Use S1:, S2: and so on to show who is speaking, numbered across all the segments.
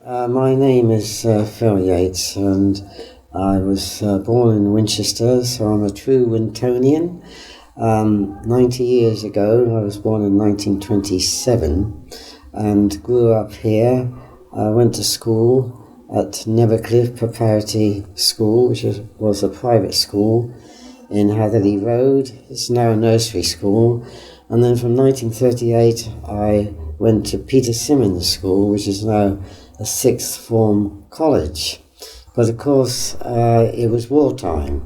S1: My name is Phil Yates, and I was born in Winchester, so I'm a true Wintonian. 90 years ago, I was born in 1927 and grew up here. I went to school at Nevercliff Preparatory School, which was a private school in Hatherley Road. It's now a nursery school. And then from 1938, I went to Peter Symonds School, which is now a sixth form college. But of course, it was wartime.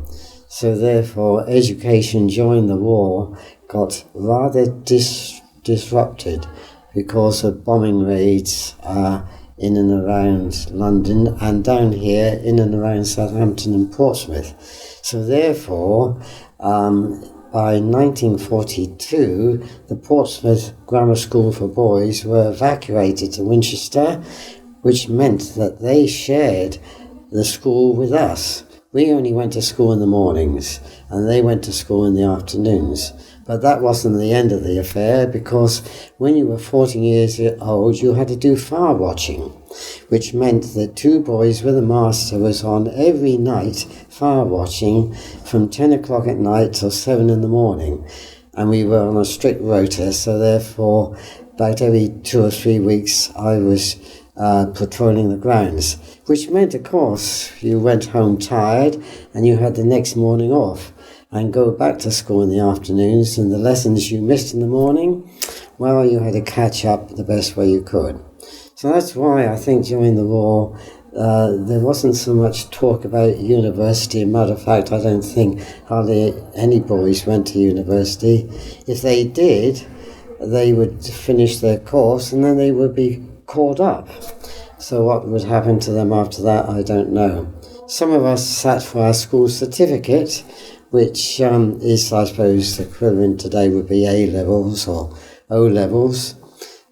S1: So therefore, education during the war got rather disrupted because of bombing raids in and around London and down here in and around Southampton and Portsmouth. So therefore, by 1942, the Portsmouth Grammar School for Boys were evacuated to Winchester, which meant that they shared the school with us. We only went to school in the mornings, and they went to school in the afternoons. But that wasn't the end of the affair, because when you were 14 years old, you had to do fire watching, which meant that two boys with a master was on every night fire watching from 10 o'clock at night till 7 in the morning. And we were on a strict rota, so therefore about every 2 or 3 weeks I was patrolling the grounds, which meant, of course, you went home tired and you had the next morning off and go back to school in the afternoons, and the lessons you missed in the morning, well, you had to catch up the best way you could. So that's why I think during the war there wasn't so much talk about university. As a matter of fact, I don't think hardly any boys went to university. If they did, they would finish their course and then they would be called up. So what would happen to them after that, I don't know. Some of us sat for our school certificate, which is, I suppose, the equivalent today would be A-levels or O-levels.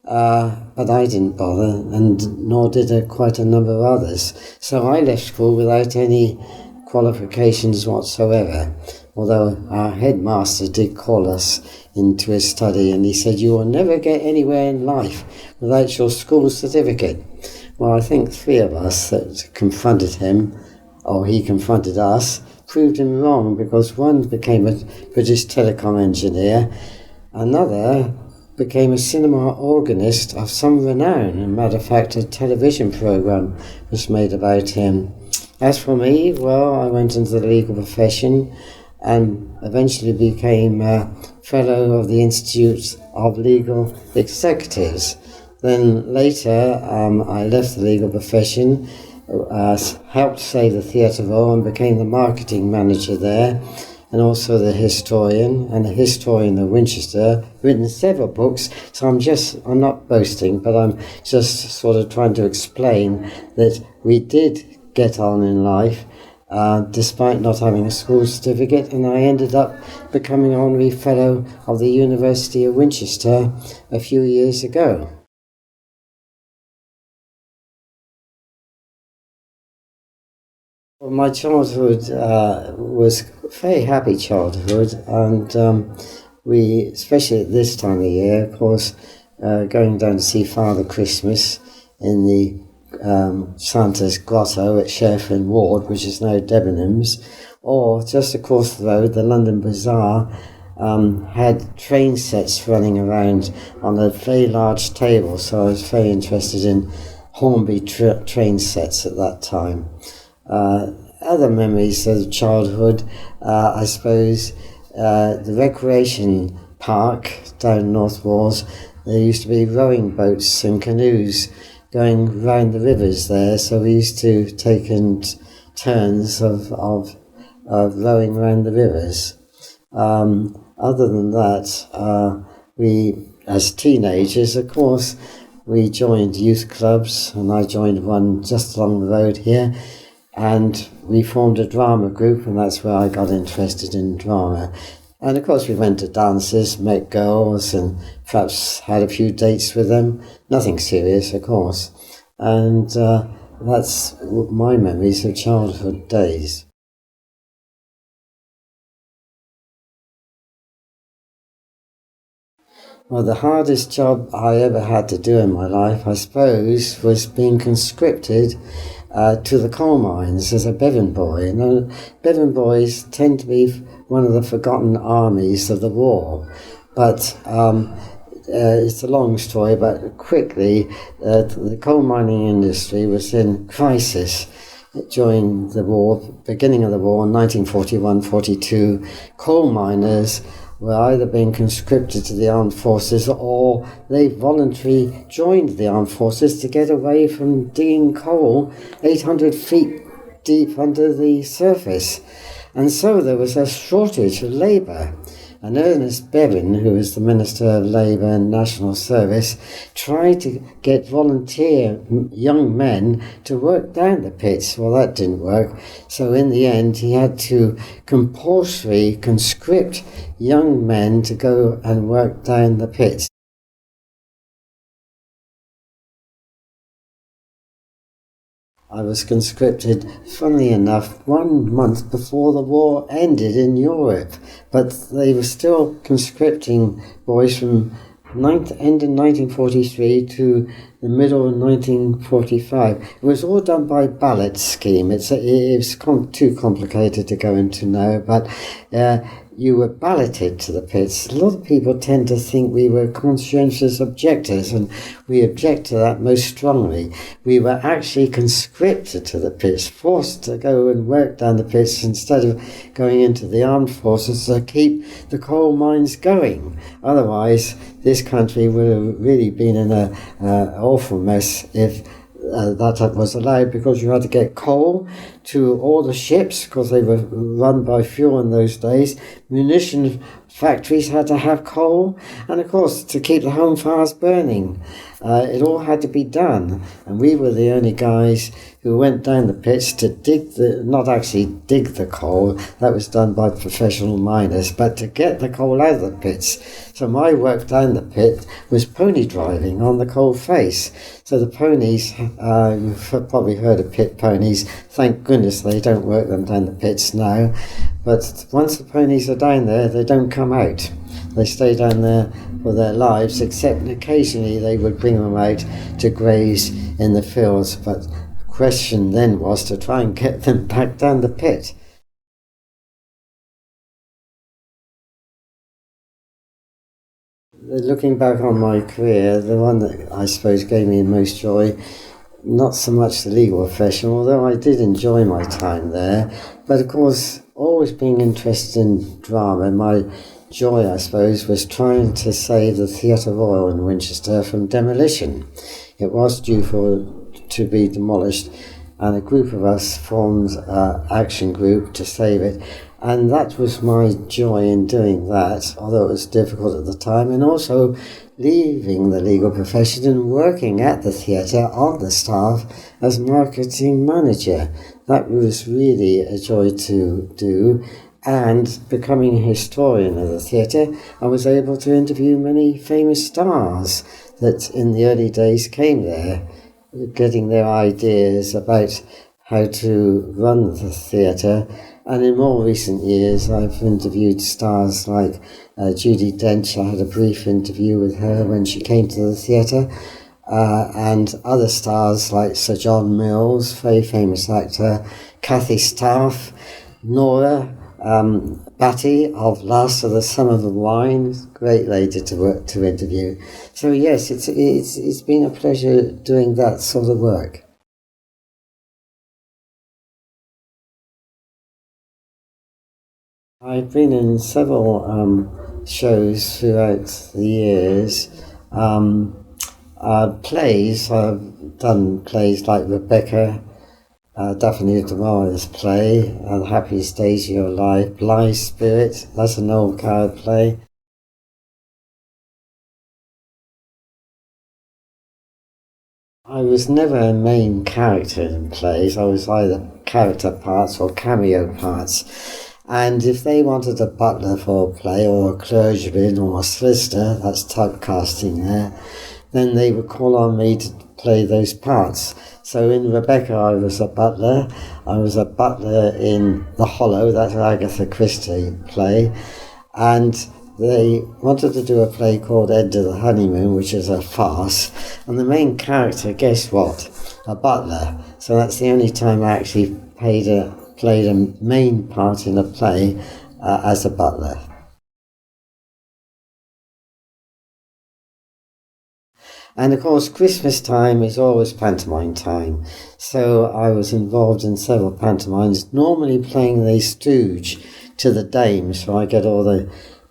S1: But I didn't bother, and nor did quite a number of others. So I left school without any qualifications whatsoever, although our headmaster did call us into his study, and he said, "You will never get anywhere in life without your school certificate." Well, I think 3 of us that confronted him, or he confronted us, proved him wrong, because one became a British telecom engineer, another became a cinema organist of some renown. As a matter of fact, a television program was made about him. As for me, well, I went into the legal profession and eventually became a fellow of the Institute of Legal Executives. Then later, I left the legal profession, helped save the Theatre Royal and became the marketing manager there, and also the historian, and the historian of Winchester, written several books. So I'm not boasting, but I'm just sort of trying to explain that we did get on in life, despite not having a school certificate, and I ended up becoming honorary fellow of the University of Winchester a few years ago. Well, my childhood was a very happy childhood, and we, especially at this time of year, of course, going down to see Father Christmas in the Santa's Grotto at Sherfin Ward, which is now Debenhams, or just across the road, the London Bazaar had train sets running around on a very large table, so I was very interested in Hornby train sets at that time. Other memories of childhood, I suppose, the recreation park down North Wales, there used to be rowing boats and canoes going round the rivers there, so we used to take in turns of rowing around the rivers. Other than that, we, as teenagers, of course, we joined youth clubs, and I joined one just along the road here, and we formed a drama group, and that's where I got interested in drama. And of course we went to dances, met girls, and perhaps had a few dates with them. Nothing serious, of course. And that's my memories of childhood days. Well, the hardest job I ever had to do in my life, I suppose, was being conscripted to the coal mines as a Bevan boy. Bevan boys tend to be one of the forgotten armies of the war, but it's a long story, but quickly, the coal mining industry was in crisis during the war, beginning of the war, 1941-42. Coal miners were either being conscripted to the armed forces or they voluntarily joined the armed forces to get away from digging coal 800 feet deep under the surface. And so there was a shortage of labour. And Ernest Bevin, who was the Minister of Labour and National Service, tried to get volunteer young men to work down the pits. Well, that didn't work. So in the end, he had to compulsorily conscript young men to go and work down the pits. I was conscripted, funnily enough, 1 month before the war ended in Europe, but they were still conscripting boys from end of 1943 to the middle of 1945. It was all done by ballot scheme. It's too complicated to go into now, but you were balloted to the pits. A lot of people tend to think we were conscientious objectors, and we object to that most strongly. We were actually conscripted to the pits, forced to go and work down the pits instead of going into the armed forces to keep the coal mines going. Otherwise, this country would have really been in an awful mess if that was allowed, because you had to get coal to all the ships because they were run by fuel in those days. Munition factories had to have coal, and of course to keep the home fires burning. It all had to be done, and we were the only guys who went down the pits to not actually dig the coal, that was done by professional miners, but to get the coal out of the pits. So my work down the pit was pony driving on the coal face. So the ponies, you've probably heard of pit ponies, thank goodness they don't work them down the pits now, but once the ponies are down there, they don't come out. They stay down there for their lives, except occasionally they would bring them out to graze in the fields, but the question then was to try and get them back down the pit. Looking back on my career, the one that I suppose gave me the most joy, not so much the legal profession, although I did enjoy my time there, but of course always being interested in drama. My joy, I suppose, was trying to save the Theatre Royal in Winchester from demolition. It was due to be demolished, and a group of us formed an action group to save it. And that was my joy in doing that, although it was difficult at the time, and also leaving the legal profession and working at the theatre on the staff as marketing manager. That was really a joy to do. And becoming a historian of the theatre, I was able to interview many famous stars that in the early days came there, getting their ideas about how to run the theatre. And in more recent years, I've interviewed stars like Judi Dench. I had a brief interview with her when she came to the theatre, and other stars like Sir John Mills, very famous actor, Kathy Staff, Nora Batty of Last of the Son of the Wine, great lady to interview. So yes, it's been a pleasure doing that sort of work. I've been in several shows throughout the years. Plays, I've done plays like Rebecca, Daphne du Maurier's play, The Happiest Days of Your Life, Blithe Spirit, that's an old card play. I was never a main character in plays. I was either character parts or cameo parts. And if they wanted a butler for a play, or a clergyman, or a solicitor, that's typecasting there, then they would call on me to play those parts. So in Rebecca, I was a butler. I was a butler in The Hollow, that's an Agatha Christie play. And they wanted to do a play called End of the Honeymoon, which is a farce, and the main character, guess what? A butler. So that's the only time I actually played a main part in a play as a butler. And of course, Christmas time is always pantomime time. So I was involved in several pantomimes, normally playing the stooge to the dame, so I get all the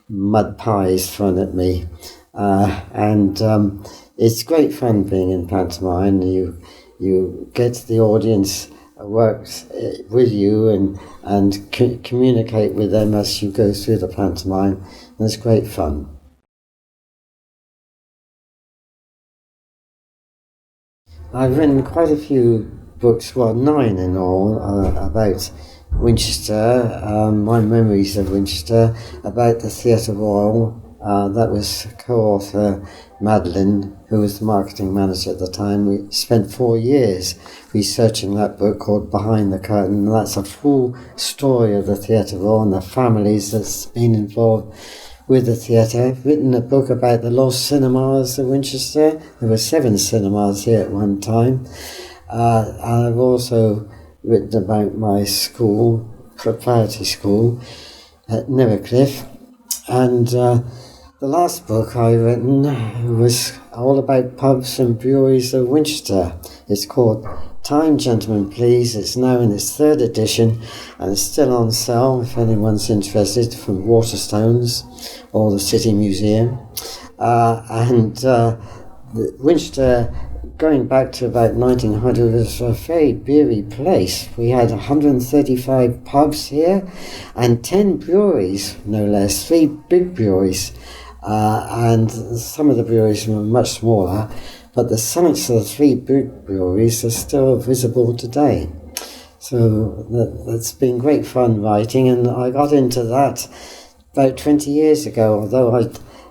S1: mud pies thrown at me. It's great fun being in pantomime. You get the audience works with you and communicate with them as you go through the pantomime, and it's great fun. I've written quite a few books, well, 9 in all, about Winchester, my memories of Winchester, about the Theatre Royal. That was co-author Madeline, who was the marketing manager at the time. We spent 4 years researching that book called Behind the Curtain, and that's a full story of the Theatre Royal and the families that's been involved with the theatre. I've written a book about the lost cinemas of Winchester. There were 7 cinemas here at one time. I've also written about my school, preparatory school, at Nevercliff. And the last book I've written was all about pubs and breweries of Winchester. It's called Time, Gentlemen, Please. It's now in its 3rd edition and it's still on sale if anyone's interested, from Waterstones or the City Museum. Winchester, going back to about 1900, was a very beery place. We had 135 pubs here and 10 breweries, no less, 3 big breweries. And some of the breweries were much smaller, but the sites of the 3 big breweries are still visible today. So that's been great fun writing, and I got into that about 20 years ago, although I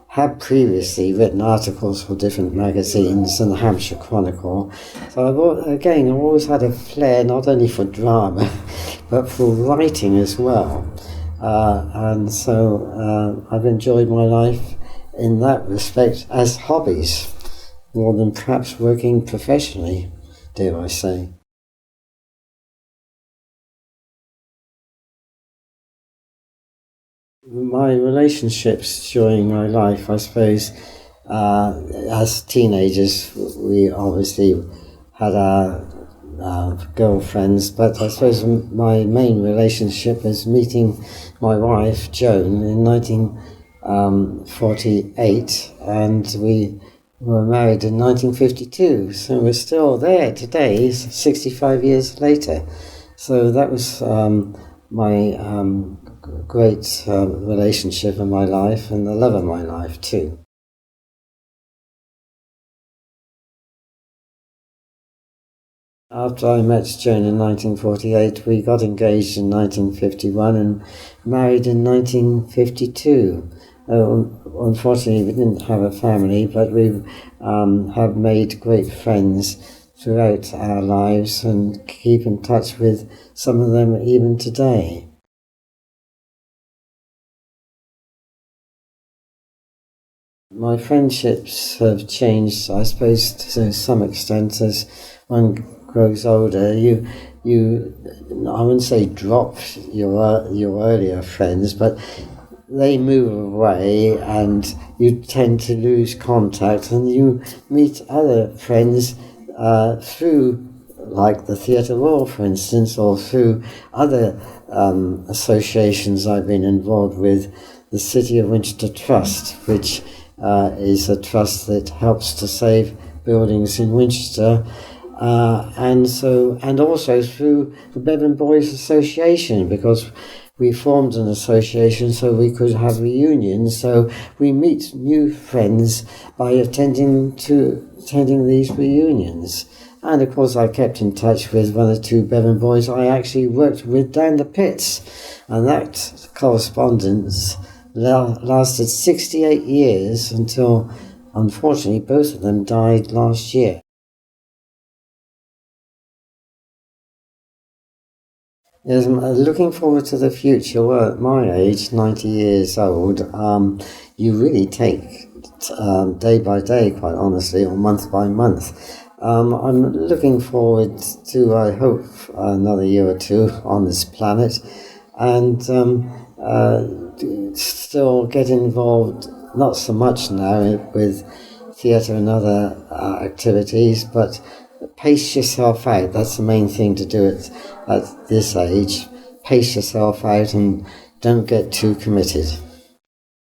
S1: had previously written articles for different magazines and the Hampshire Chronicle. So I've always had a flair not only for drama, but for writing as well. I've enjoyed my life in that respect as hobbies, more than perhaps working professionally, dare I say. My relationships during my life, I suppose, as teenagers, we obviously had our girlfriends, but I suppose my main relationship was meeting my wife, Joan, in 1948, and we were married in 1952, so we're still there today, 65 years later. So that was my great relationship in my life, and the love of my life too. After I met Joan in 1948, we got engaged in 1951 and married in 1952. Unfortunately, we didn't have a family, but we have made great friends throughout our lives and keep in touch with some of them even today. My friendships have changed, I suppose, to some extent as one grows older. I wouldn't say drop your earlier friends, but they move away and you tend to lose contact, and you meet other friends through, like the Theatre Royal, for instance, or through other associations I've been involved with, the City of Winchester Trust, which is a trust that helps to save buildings in Winchester, and also through the Bevan Boys Association, because we formed an association so we could have reunions. So we meet new friends by attending these reunions. And of course I kept in touch with 1 or 2 Bevan Boys I actually worked with down the pits, and that correspondence lasted 68 years until, unfortunately, both of them died last year. Yes, I'm looking forward to the future. Well, at my age, 90 years old, you really take day by day, quite honestly, or month by month. I'm looking forward to, I hope, another year or two on this planet, and still get involved, not so much now with theatre and other activities, but pace yourself out. That's the main thing to do at this age. Pace yourself out and don't get too committed.